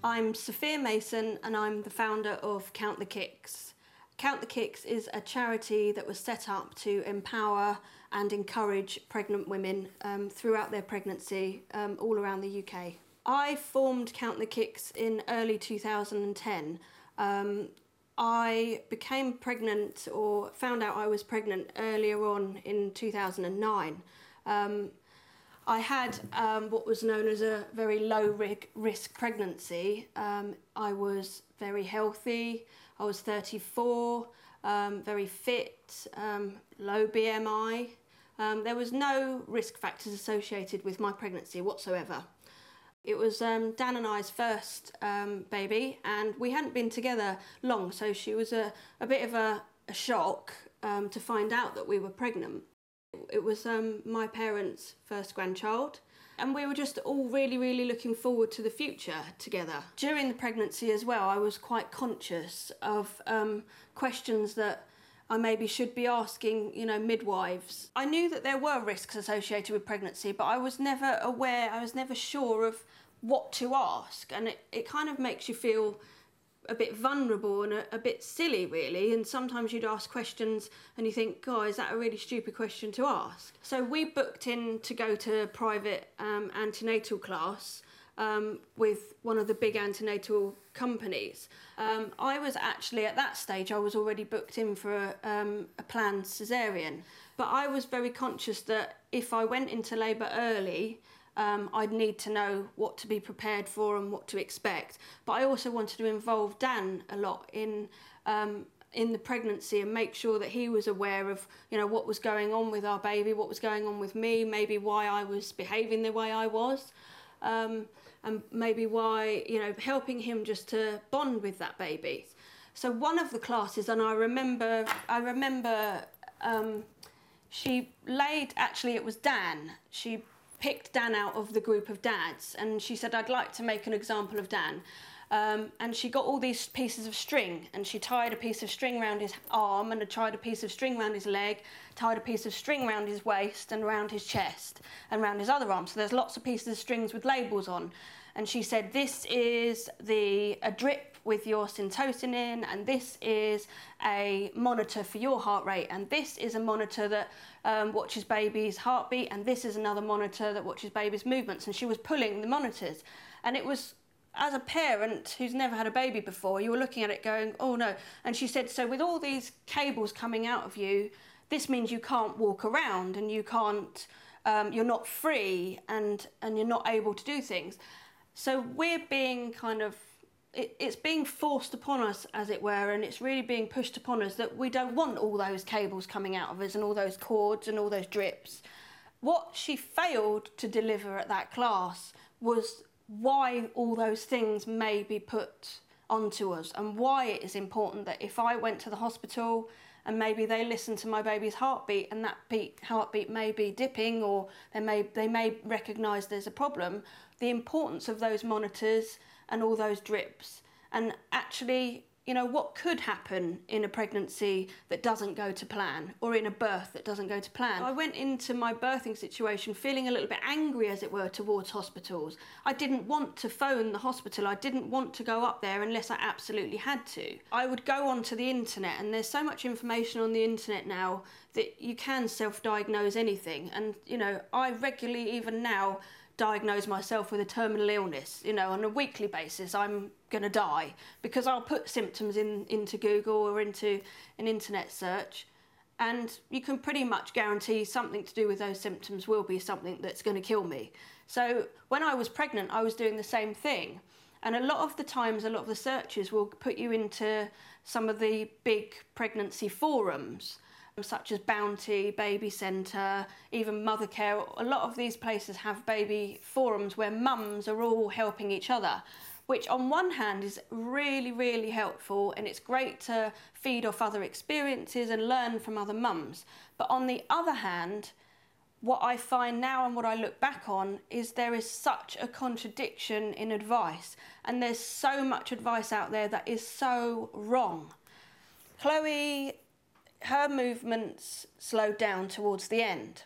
I'm Sophia Mason and I'm the founder of Count the Kicks. Count the Kicks is a charity that was set up to empower and encourage pregnant women throughout their pregnancy all around the UK. I formed Count the Kicks in early 2010. I became pregnant, or found out I was pregnant earlier on in 2009. I had what was known as a very low risk pregnancy. I was very healthy, I was 34, very fit, low BMI. There was no risk factors associated with my pregnancy whatsoever. It was Dan and I's first baby, and we hadn't been together long, so she was a bit of a shock to find out that we were pregnant. It was my parents' first grandchild, and we were just all really looking forward to the future together. During the pregnancy as well, I was quite conscious of questions that I maybe should be asking, midwives. I knew that there were risks associated with pregnancy, but I was never aware, I was never sure of what to ask, and it kind of makes you feel a bit vulnerable and a bit silly, really. And sometimes you'd ask questions and you think, God, is that a really stupid question to ask? So we booked in to go to a private antenatal class with one of the big antenatal companies. I was actually, at that stage, I was already booked in for a planned caesarean. But I was very conscious that if I went into labour early, I'd need to know what to be prepared for and what to expect. But I also wanted to involve Dan a lot in the pregnancy and make sure that he was aware of, what was going on with our baby, what was going on with me, maybe why I was behaving the way I was, and maybe why, helping him just to bond with that baby. So one of the classes, and I remember she laid, actually it was Dan, she picked Dan out of the group of dads, and she said, I'd like to make an example of Dan. And she got all these pieces of string, and she tied a piece of string around his arm, and tied a piece of string around his leg, tied a piece of string around his waist and around his chest and around his other arm. So there's lots of pieces of strings with labels on. And she said, this is a drip with your syntocin in, and this is a monitor for your heart rate, and this is a monitor that watches baby's heartbeat, and this is another monitor that watches baby's movements. And she was pulling the monitors, and it was, as a parent who's never had a baby before, you were looking at it going, oh no. And she said, so with all these cables coming out of you, this means you can't walk around, and you can't, you're not free, and you're not able to do things. So we're being it's being forced upon us, as it were, and it's really being pushed upon us that we don't want all those cables coming out of us and all those cords and all those drips. What she failed to deliver at that class was why all those things may be put onto us, and why it is important that if I went to the hospital and maybe they listened to my baby's heartbeat, and that heartbeat may be dipping, or they may recognise there's a problem, the importance of those monitors and all those drips, and actually, what could happen in a pregnancy that doesn't go to plan, or in a birth that doesn't go to plan. I went into my birthing situation feeling a little bit angry, as it were, towards hospitals. I didn't want to phone the hospital. I didn't want to go up there unless I absolutely had to. I would go onto the internet, and there's so much information on the internet now that you can self-diagnose anything. And, I regularly, even now, diagnose myself with a terminal illness. On a weekly basis, I'm going to die, because I'll put symptoms into Google or into an internet search, and you can pretty much guarantee something to do with those symptoms will be something that's going to kill me. So when I was pregnant, I was doing the same thing. And a lot of the times, a lot of the searches will put you into some of the big pregnancy forums, such as Bounty, Baby Centre, even Mothercare. A lot of these places have baby forums where mums are all helping each other, which on one hand is really helpful, and it's great to feed off other experiences and learn from other mums. But on the other hand, what I find now and what I look back on is there is such a contradiction in advice, and there's so much advice out there that is so wrong. Chloe, her movements slowed down towards the end.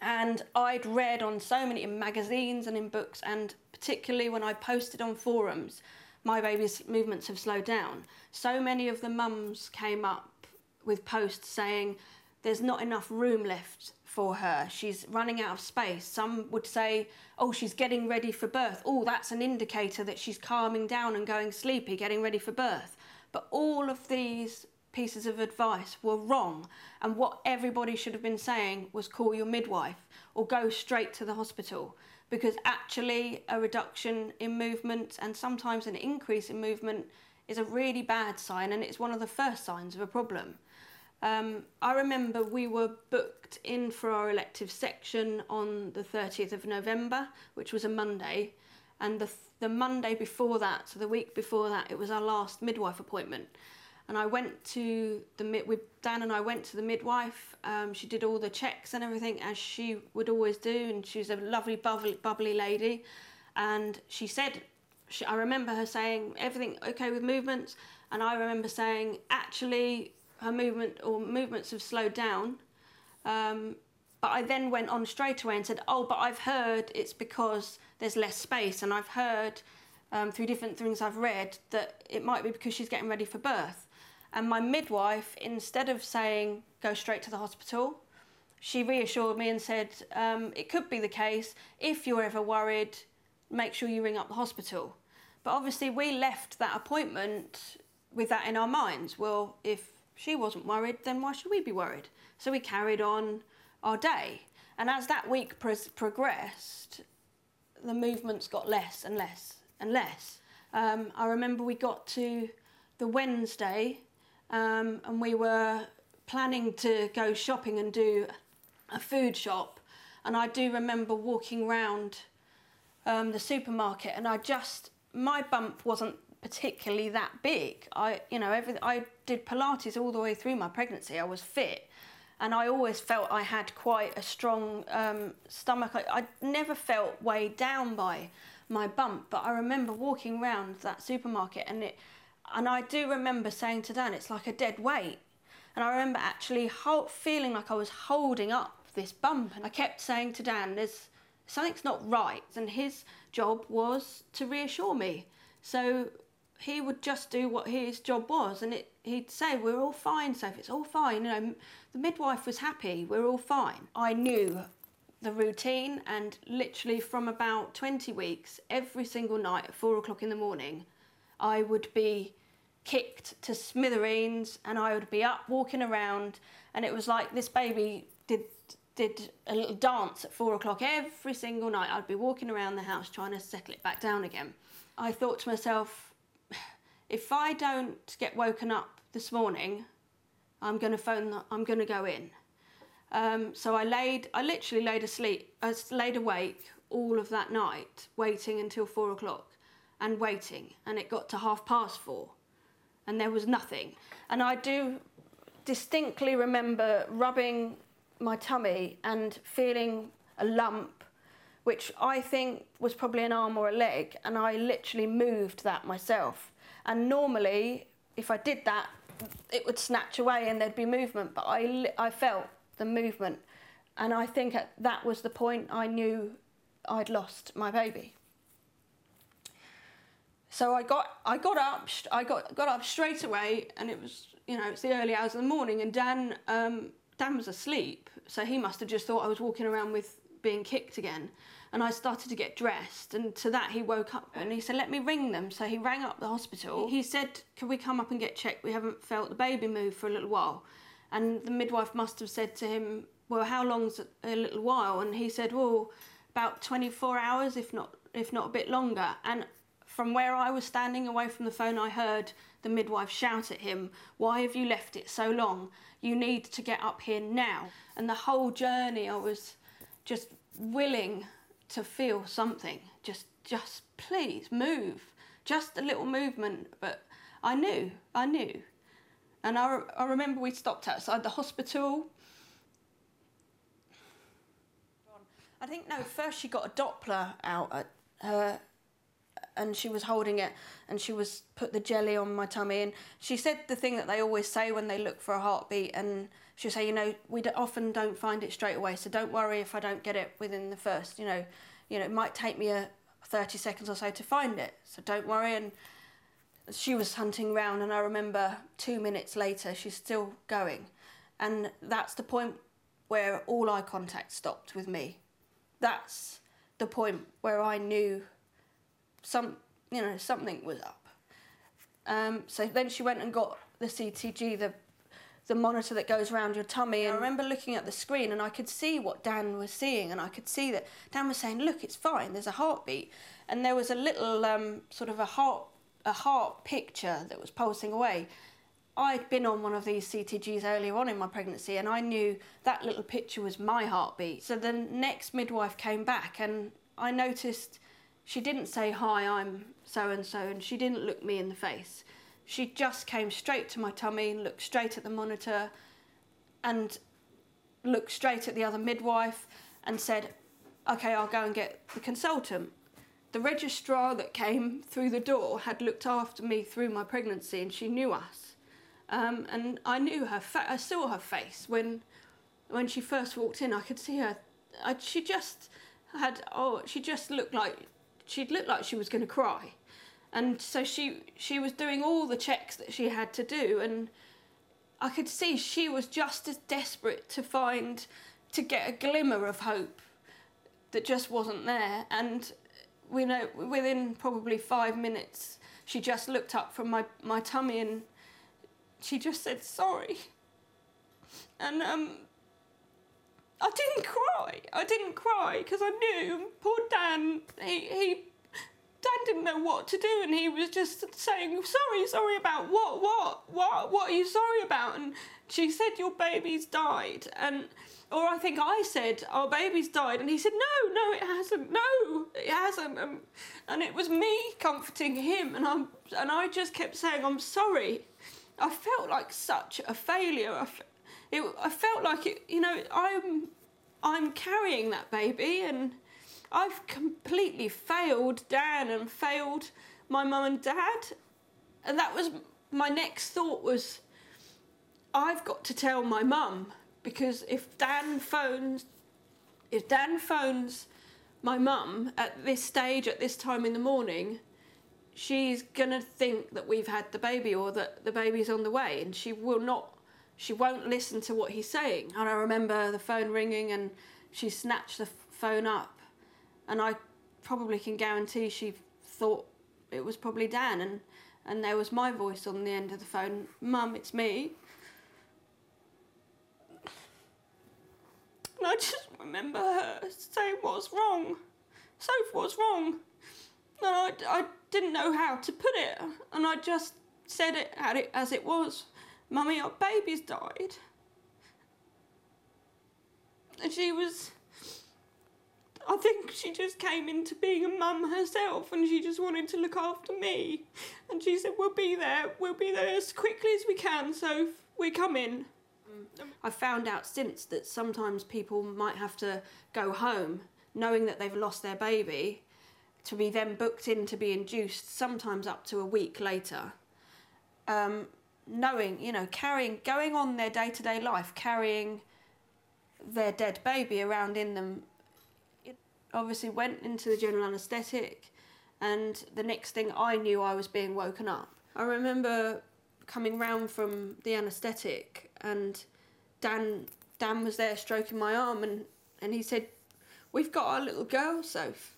And I'd read on so many in magazines and in books, and particularly when I posted on forums, my baby's movements have slowed down. So many of the mums came up with posts saying there's not enough room left for her, she's running out of space. Some would say, oh, she's getting ready for birth. Oh, that's an indicator that she's calming down and going sleepy, getting ready for birth. But all of these pieces of advice were wrong, and what everybody should have been saying was call your midwife or go straight to the hospital, because actually a reduction in movement and sometimes an increase in movement is a really bad sign, and it's one of the first signs of a problem. I remember we were booked in for our elective section on the 30th of November, which was a Monday, and the Monday before that, so the week before that, it was our last midwife appointment. And I went to Dan and I went to the midwife. She did all the checks and everything, as she would always do, and she's a lovely, bubbly lady. And she said, I remember her saying, everything okay with movements? And I remember saying, actually, her movements have slowed down. But I then went on straight away and said, oh, but I've heard it's because there's less space, and I've heard through different things I've read that it might be because she's getting ready for birth. And my midwife, instead of saying, go straight to the hospital, she reassured me and said, it could be the case. If you're ever worried, make sure you ring up the hospital. But obviously we left that appointment with that in our minds. Well, if she wasn't worried, then why should we be worried? So we carried on our day. And as that week progressed, the movements got less and less and less. I remember we got to the Wednesday, and we were planning to go shopping and do a food shop, and I do remember walking round the supermarket, and my bump wasn't particularly that big. I did Pilates all the way through my pregnancy. I was fit, and I always felt I had quite a strong stomach. I never felt weighed down by my bump, but I remember walking around that supermarket, and I do remember saying to Dan, it's like a dead weight. And I remember actually feeling like I was holding up this bump, and I kept saying to Dan, something's not right, and his job was to reassure me. So he would just do what his job was, and he'd say, we're all fine, Sophie, it's all fine. The midwife was happy, we're all fine. I knew the routine, and literally from about 20 weeks, every single night at 4 o'clock in the morning, I would be kicked to smithereens, and I would be up walking around, and it was like this baby did a little dance at 4 o'clock every single night. I'd be walking around the house trying to settle it back down again. I thought to myself, if I don't get woken up this morning, I'm going to go in. So I literally laid asleep. I laid awake all of that night, waiting until 4 o'clock, and waiting, and it got to 4:30, and there was nothing. And I do distinctly remember rubbing my tummy and feeling a lump, which I think was probably an arm or a leg, and I literally moved that myself. And normally, if I did that, it would snatch away and there'd be movement, but I felt the movement, and I think that was the point I knew I'd lost my baby. So I got up straight away, and it was, it's the early hours of the morning, and Dan was asleep, so he must have just thought I was walking around with being kicked again. And I started to get dressed, and to that he woke up and he said, let me ring them. So he rang up the hospital. He said, can we come up and get checked? We haven't felt the baby move for a little while. And the midwife must have said to him, well, how long's a little while? And he said, well, about 24 hours, if not a bit longer. And from where I was standing away from the phone, I heard the midwife shout at him, why have you left it so long? You need to get up here now. And the whole journey, I was just willing to feel something. Just please move. Just a little movement. But I knew. And I remember we stopped outside the hospital. I think, no, first she got a Doppler out at her and she was holding it, and she was put the jelly on my tummy, and she said the thing that they always say when they look for a heartbeat, and she'll say, you know, often don't find it straight away, so don't worry if I don't get it within the first, you know, it might take me 30 seconds or so to find it, so don't worry. And she was hunting around, and I remember 2 minutes later she's still going, and that's the point where all eye contact stopped with me. That's the point where I knew something was up. So then she went and got the CTG, the monitor that goes around your tummy, and I remember looking at the screen and I could see what Dan was seeing, and I could see that Dan was saying, look, it's fine, there's a heartbeat, and there was a little sort of a heart picture that was pulsing away. I'd been on one of these CTGs earlier on in my pregnancy, and I knew that little picture was my heartbeat. So the next midwife came back, and I noticed she didn't say, hi, I'm so-and-so, and she didn't look me in the face. She just came straight to my tummy and looked straight at the monitor and looked straight at the other midwife and said, okay, I'll go and get the consultant. The registrar that came through the door had looked after me through my pregnancy, and she knew us. And I knew her. I saw her face when she first walked in. I could see her. She just looked like she was going to cry, and so she was doing all the checks that she had to do, and I could see she was just as desperate to get a glimmer of hope that just wasn't there. And we know within probably 5 minutes, she just looked up from my tummy and she just said sorry. And I didn't cry because I knew poor Dan, Dan didn't know what to do, and he was just saying, sorry about what are you sorry about? And she said, your baby's died. Or I think I said, our baby's died, and he said, no, it hasn't. And it was me comforting him, and I just kept saying, I'm sorry. I felt like such a failure. I felt like it, I'm carrying that baby, and I've completely failed Dan and failed my mum and dad. And that was my next thought was, I've got to tell my mum, because if Dan phones my mum at this stage, at this time in the morning, she's going to think that we've had the baby or that the baby's on the way, and she won't listen to what he's saying. And I remember the phone ringing, and she snatched the phone up, and I probably can guarantee she thought it was probably Dan, and there was my voice on the end of the phone, Mum, it's me. And I just remember her saying, what's wrong? Soph, what's wrong? And I didn't know how to put it, and I just said it as it was. Mummy, our baby's died. And I think she just came into being a mum herself, and she just wanted to look after me. And she said, we'll be there as quickly as we can, Soph, we come in. I found out since that sometimes people might have to go home knowing that they've lost their baby, to be then booked in to be induced, sometimes up to a week later. Knowing, going on their day-to-day life, carrying their dead baby around in them. It obviously went into the general anaesthetic, and the next thing I knew, I was being woken up. I remember coming round from the anaesthetic, and Dan was there stroking my arm, and he said, we've got our little girl, Soph.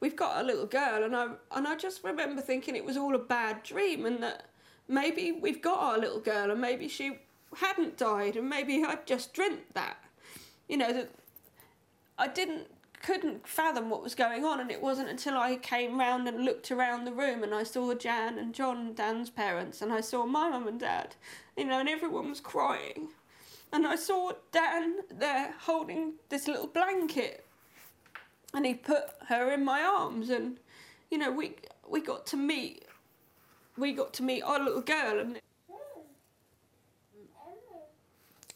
We've got a little girl. And I just remember thinking it was all a bad dream, and that maybe we've got our little girl, and maybe she hadn't died, and maybe I'd just dreamt that. That I couldn't fathom what was going on, and it wasn't until I came round and looked around the room and I saw Jan and John, Dan's parents, and I saw my mum and dad, and everyone was crying. And I saw Dan there holding this little blanket, and he put her in my arms, and we got to meet our little girl, and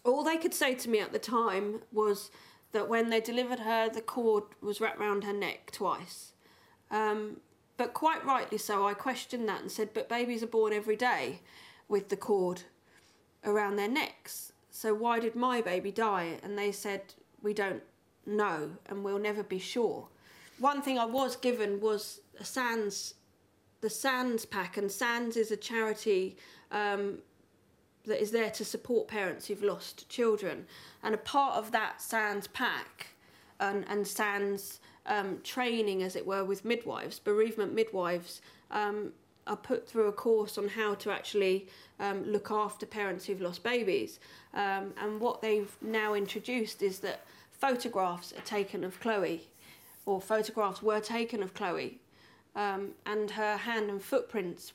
all they could say to me at the time was that when they delivered her, the cord was wrapped round her neck twice. But quite rightly so, I questioned that and said, but babies are born every day with the cord around their necks. So why did my baby die? And they said, we don't know and we'll never be sure. One thing I was given was the SANS pack, and SANS is a charity that is there to support parents who've lost children. And a part of that SANS pack and SANS training, as it were, with midwives, bereavement midwives, are put through a course on how to actually look after parents who've lost babies. And what they've now introduced is that photographs are taken of Chloe, or photographs were taken of Chloe, and her hand and footprints.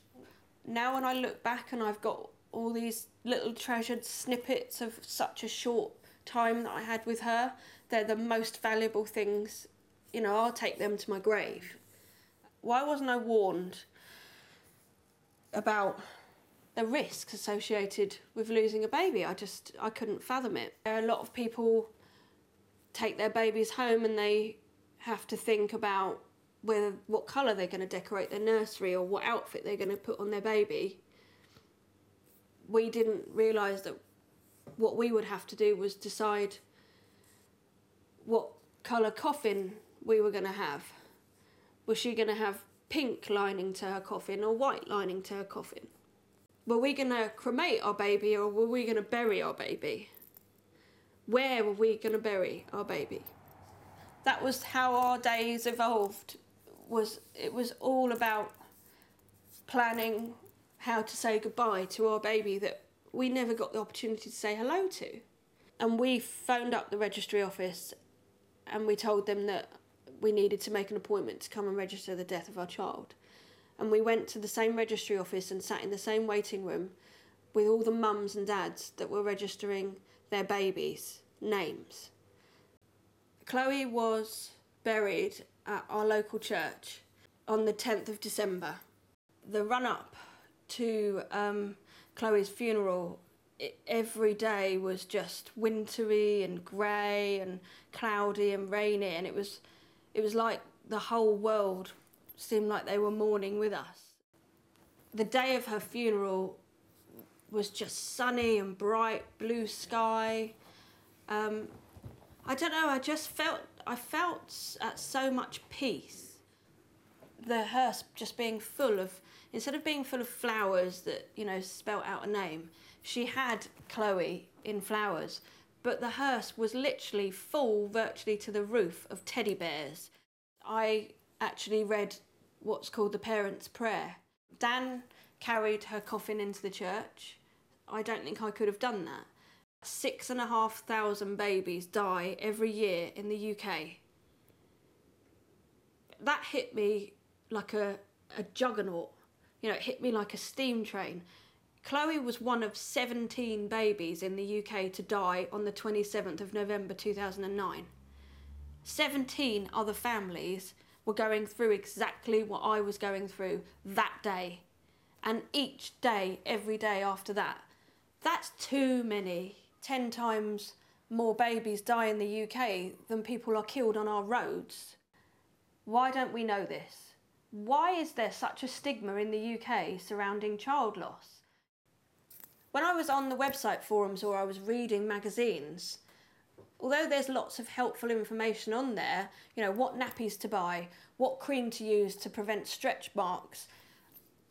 Now when I look back and I've got all these little treasured snippets of such a short time that I had with her, they're the most valuable things. You know, I'll take them to my grave. Why wasn't I warned about the risks associated with losing a baby? I couldn't fathom it. There are a lot of people take their babies home and they have to think about what colour they're going to decorate their nursery or what outfit they're going to put on their baby. We didn't realise that what we would have to do was decide what colour coffin we were going to have. Was she going to have pink lining to her coffin or white lining to her coffin? Were we going to cremate our baby or were we going to bury our baby? Where were we going to bury our baby? That was how our days evolved. It was all about planning how to say goodbye to our baby that we never got the opportunity to say hello to. And we phoned up the registry office and we told them that we needed to make an appointment to come and register the death of our child. And we went to the same registry office and sat in the same waiting room with all the mums and dads that were registering their babies' names. Chloe was buried at our local church on the 10th of December. The run-up to Chloe's funeral, every day was just wintry and grey and cloudy and rainy, and it was like the whole world seemed like they were mourning with us. The day of her funeral was just sunny and bright, blue sky. I don't know, I felt at so much peace. The hearse just being full of, instead of being full of flowers that, you know, spelt out a name, she had Chloe in flowers, but the hearse was literally full, virtually to the roof, of teddy bears. I actually read what's called the parents' prayer. Dan carried her coffin into the church. I don't think I could have done that. 6,500 babies die every year in the UK. That hit me like a juggernaut. You know, it hit me like a steam train. Chloe was one of 17 babies in the UK to die on the 27th of November 2009. 17 other families were going through exactly what I was going through that day. And each day, every day after that. That's too many. 10 times more babies die in the UK than people are killed on our roads. Why don't we know this? Why is there such a stigma in the UK surrounding child loss? When I was on the website forums or I was reading magazines, although there's lots of helpful information on there, you know, what nappies to buy, what cream to use to prevent stretch marks,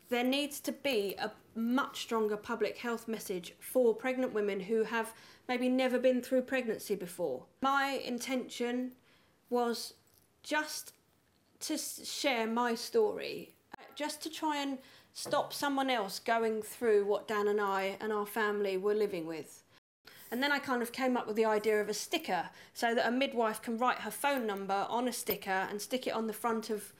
there needs to be a much stronger public health message for pregnant women who have maybe never been through pregnancy before. My intention was just to share my story, just to try and stop someone else going through what Dan and I and our family were living with. And then I kind of came up with the idea of a sticker so that a midwife can write her phone number on a sticker and stick it on the front of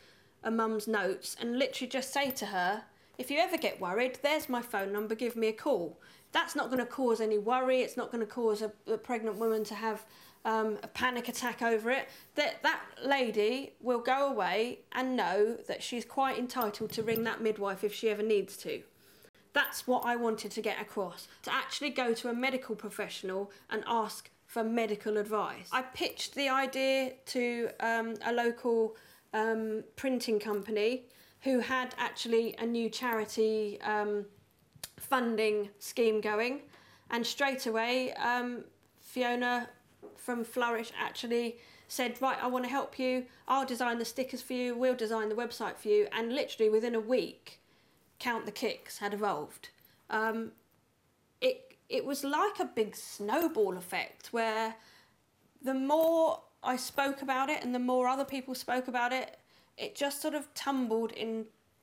a mum's notes and literally just say to her, if you ever get worried, there's my phone number, give me a call. That's not going to cause any worry. It's not going to cause a pregnant woman to have a panic attack over it. That lady will go away and know that she's quite entitled to ring that midwife if she ever needs to. That's what I wanted to get across, to actually go to a medical professional and ask for medical advice. I pitched the idea to a local printing company who had actually a new charity funding scheme going, and straight away Fiona from Flourish actually said, right, I want to help you, I'll design the stickers for you, we'll design the website for you, and literally within a week Count the Kicks had evolved. It was like a big snowball effect where the more I spoke about it and the more other people spoke about it, it just sort of tumbled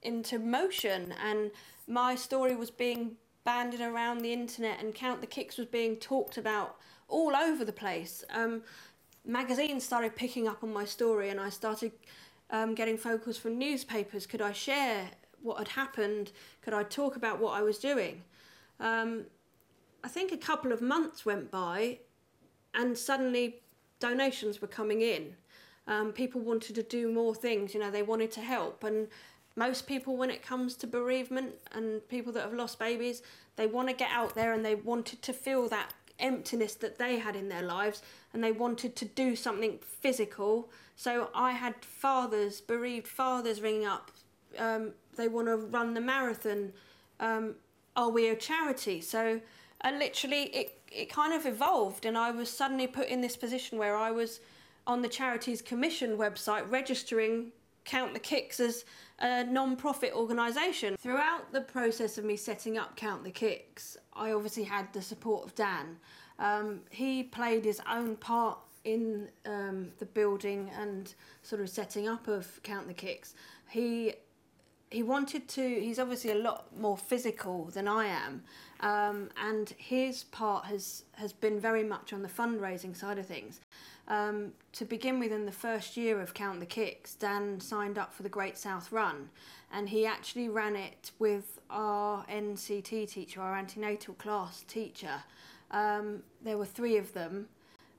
into motion, and my story was being banded around the internet, and Count the Kicks was being talked about all over the place. Magazines started picking up on my story, and I started getting phone calls from newspapers. Could I share what had happened? Could I talk about what I was doing? I think a couple of months went by, and suddenly donations were coming in. People wanted to do more things, you know, they wanted to help. And most people, when it comes to bereavement and people that have lost babies, they want to get out there and they wanted to feel that emptiness that they had in their lives, and they wanted to do something physical. So I had fathers, bereaved fathers, ringing up. They want to run the marathon. Are we a charity? So literally it kind of evolved, and I was suddenly put in this position where I was on the Charities Commission website registering Count the Kicks as a non-profit organisation. Throughout the process of me setting up Count the Kicks, I obviously had the support of Dan. He played his own part in the building and sort of setting up of Count the Kicks. He wanted to, he's obviously a lot more physical than I am, and his part has been very much on the fundraising side of things. To begin with, in the first year of Count the Kicks, Dan signed up for the Great South Run, and he actually ran it with our NCT teacher, our antenatal class teacher. There were 3 of them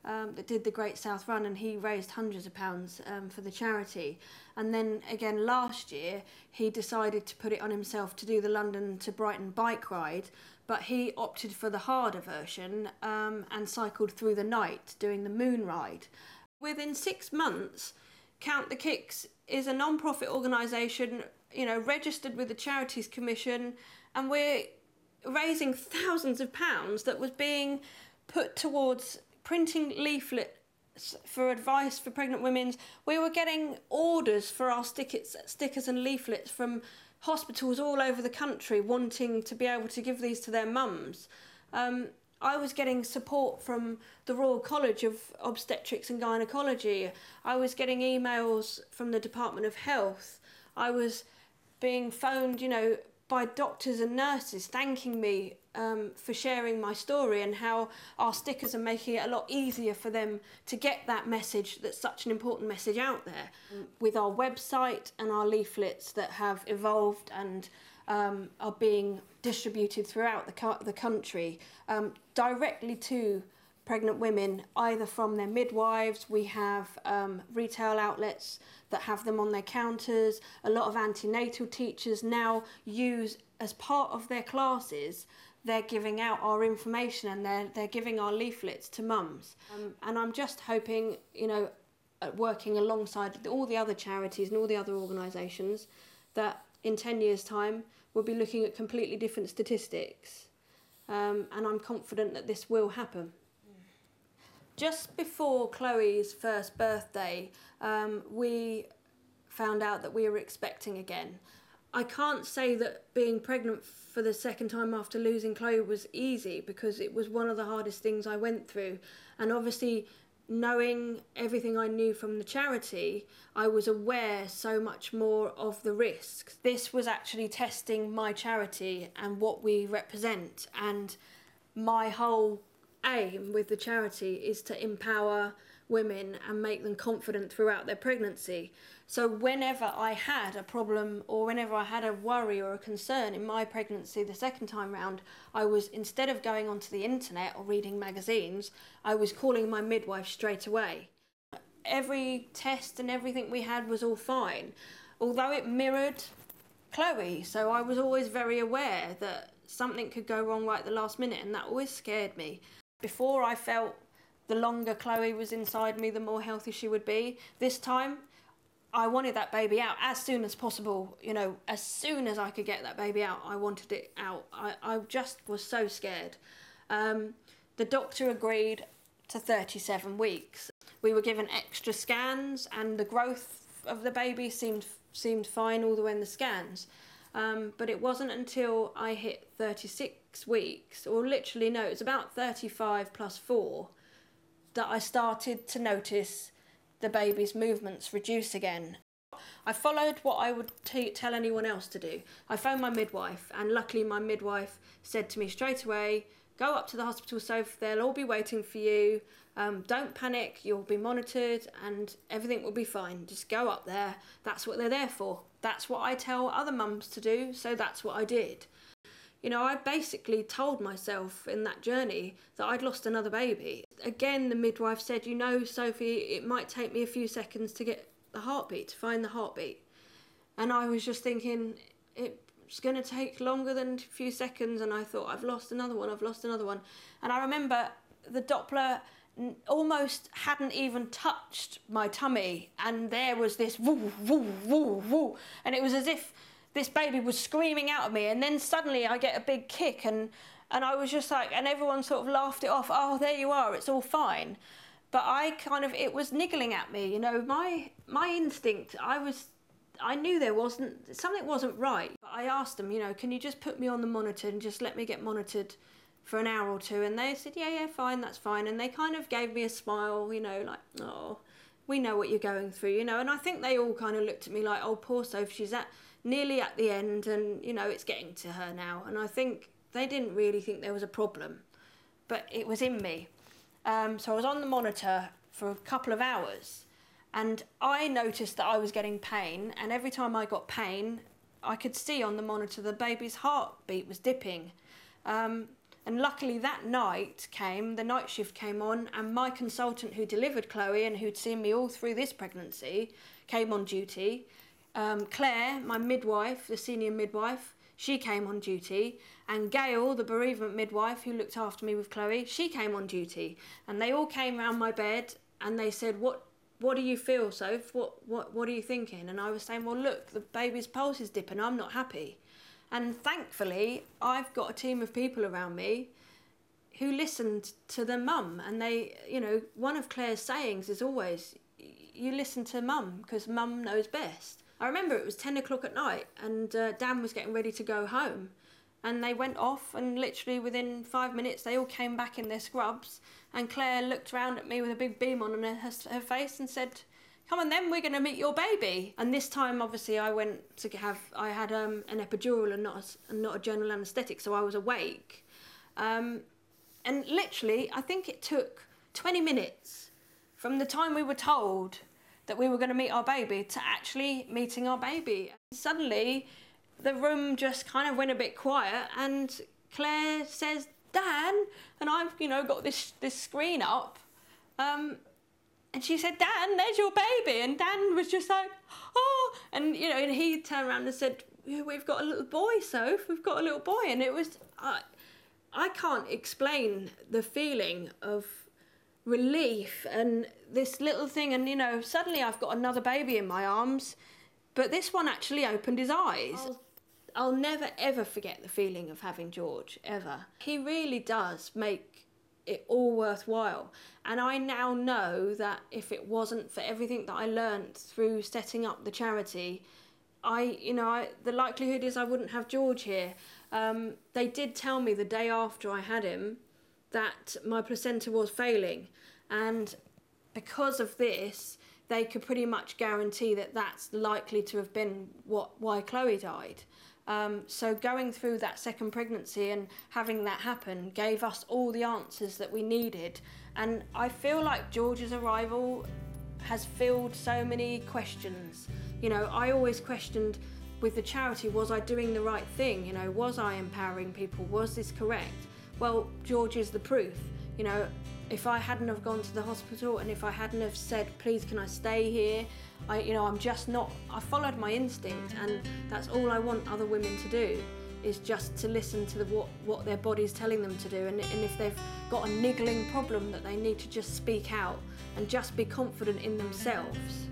that did the Great South Run, and he raised hundreds of pounds for the charity. And then again last year he decided to put it on himself to do the London to Brighton bike ride, but he opted for the harder version and cycled through the night doing the moon ride. Within 6 months, Count the Kicks is a non-profit organisation, you know, registered with the Charities Commission, and we're raising thousands of pounds that was being put towards printing leaflets for advice for pregnant women. We were getting orders for our stickers and leaflets from hospitals all over the country wanting to be able to give these to their mums. I was getting support from the Royal College of Obstetrics and Gynecology. I was getting emails from the Department of Health. I was being phoned, you know, by doctors and nurses thanking me for sharing my story, and how our stickers are making it a lot easier for them to get that message, that's such an important message, out there. With our website and our leaflets that have evolved and are being distributed throughout the country directly to pregnant women, either from their midwives. We have retail outlets that have them on their counters. A lot of antenatal teachers now use, as part of their classes, they're giving out our information, and they're giving our leaflets to mums. And I'm just hoping, you know, working alongside all the other charities and all the other organisations, that in 10 years' time we'll be looking at completely different statistics. And I'm confident that this will happen. Just before Chloe's first birthday, we found out that we were expecting again. I can't say that being pregnant for the second time after losing Chloe was easy, because it was one of the hardest things I went through. And obviously, knowing everything I knew from the charity, I was aware so much more of the risks. This was actually testing my charity and what we represent, and my whole aim with the charity is to empower women and make them confident throughout their pregnancy. So whenever I had a problem, or whenever I had a worry or a concern in my pregnancy the second time round, I was, instead of going onto the internet or reading magazines, I was calling my midwife straight away. Every test and everything we had was all fine, although it mirrored Chloe, so I was always very aware that something could go wrong right at the last minute, and that always scared me. Before, I felt the longer Chloe was inside me, the more healthy she would be. This time, I wanted that baby out as soon as possible. You know, as soon as I could get that baby out, I wanted it out. I just was so scared. The doctor agreed to 37 weeks. We were given extra scans, and the growth of the baby seemed fine all the way in the scans. But it wasn't until I hit 36 weeks, or literally no, it was about 35 plus 4, that I started to notice the baby's movements reduce again. I followed what I would tell anyone else to do. I phoned my midwife, and luckily my midwife said to me straight away, go up to the hospital, Soph, they'll all be waiting for you. Don't panic, you'll be monitored and everything will be fine. Just go up there, that's what they're there for. That's what I tell other mums to do, so that's what I did. You know, I basically told myself in that journey that I'd lost another baby. Again, the midwife said, you know, Sophie, it might take me a few seconds to get the heartbeat, to find the heartbeat. And I was just thinking, it's going to take longer than a few seconds, and I thought, I've lost another one. And I remember the Doppler almost hadn't even touched my tummy, and there was this woo, woo, woo, woo, and it was as if this baby was screaming out at me, and then suddenly I get a big kick, and I was just like, and everyone sort of laughed it off, oh, there you are, it's all fine. But it was niggling at me, you know, my instinct, I knew something wasn't right. But I asked them, you know, can you just put me on the monitor and just let me get monitored for an hour or two? And they said, yeah, fine, that's fine. And they kind of gave me a smile, you know, like, oh, we know what you're going through, you know. And I think they all kind of looked at me like, oh, poor Soph, she's nearly at the end, and, you know, it's getting to her now. And I think they didn't really think there was a problem, but it was in me. So I was on the monitor for a couple of hours, and I noticed that I was getting pain, and every time I got pain, I could see on the monitor the baby's heartbeat was dipping. And luckily that night the night shift came on, and my consultant who delivered Chloe and who'd seen me all through this pregnancy came on duty. Claire, my midwife, the senior midwife, she came on duty, and Gail, the bereavement midwife who looked after me with Chloe, she came on duty. And they all came round my bed and they said, what do you feel, Soph? What are you thinking? And I was saying, well, look, the baby's pulse is dipping, I'm not happy. And thankfully, I've got a team of people around me who listened to their mum. And they, you know, one of Claire's sayings is always, you listen to mum because mum knows best. I remember it was 10 o'clock at night, and Dan was getting ready to go home, and they went off, and literally within 5 minutes they all came back in their scrubs, and Claire looked round at me with a big beam on her face and said, come on then, we're going to meet your baby. And this time obviously I had an epidural and not a general anaesthetic, so I was awake. And literally I think it took 20 minutes from the time we were told that we were going to meet our baby to actually meeting our baby. Suddenly, the room just kind of went a bit quiet, and Claire says, Dan, and I've, you know, got this screen up, and she said, Dan, there's your baby, and Dan was just like, oh, and, you know, and he turned around and said, we've got a little boy, Soph, we've got a little boy, and it was, I can't explain the feeling of relief and this little thing, and, you know, suddenly I've got another baby in my arms, but this one actually opened his eyes. I'll never ever forget the feeling of having George, ever. He really does make it all worthwhile, and I now know that if it wasn't for everything that I learnt through setting up the charity, the likelihood is I wouldn't have George here. They did tell me the day after I had him that my placenta was failing, and because of this they could pretty much guarantee that that's likely to have been why Chloe died. So going through that second pregnancy and having that happen gave us all the answers that we needed, and I feel like George's arrival has filled so many questions. You know, I always questioned with the charity, was I doing the right thing? You know, was I empowering people? Was this correct? Well, George is the proof. You know, if I hadn't have gone to the hospital and if I hadn't have said, please can I stay here, I followed my instinct, and that's all I want other women to do, is just to listen to what their body's telling them to do, and if they've got a niggling problem that they need to just speak out and just be confident in themselves.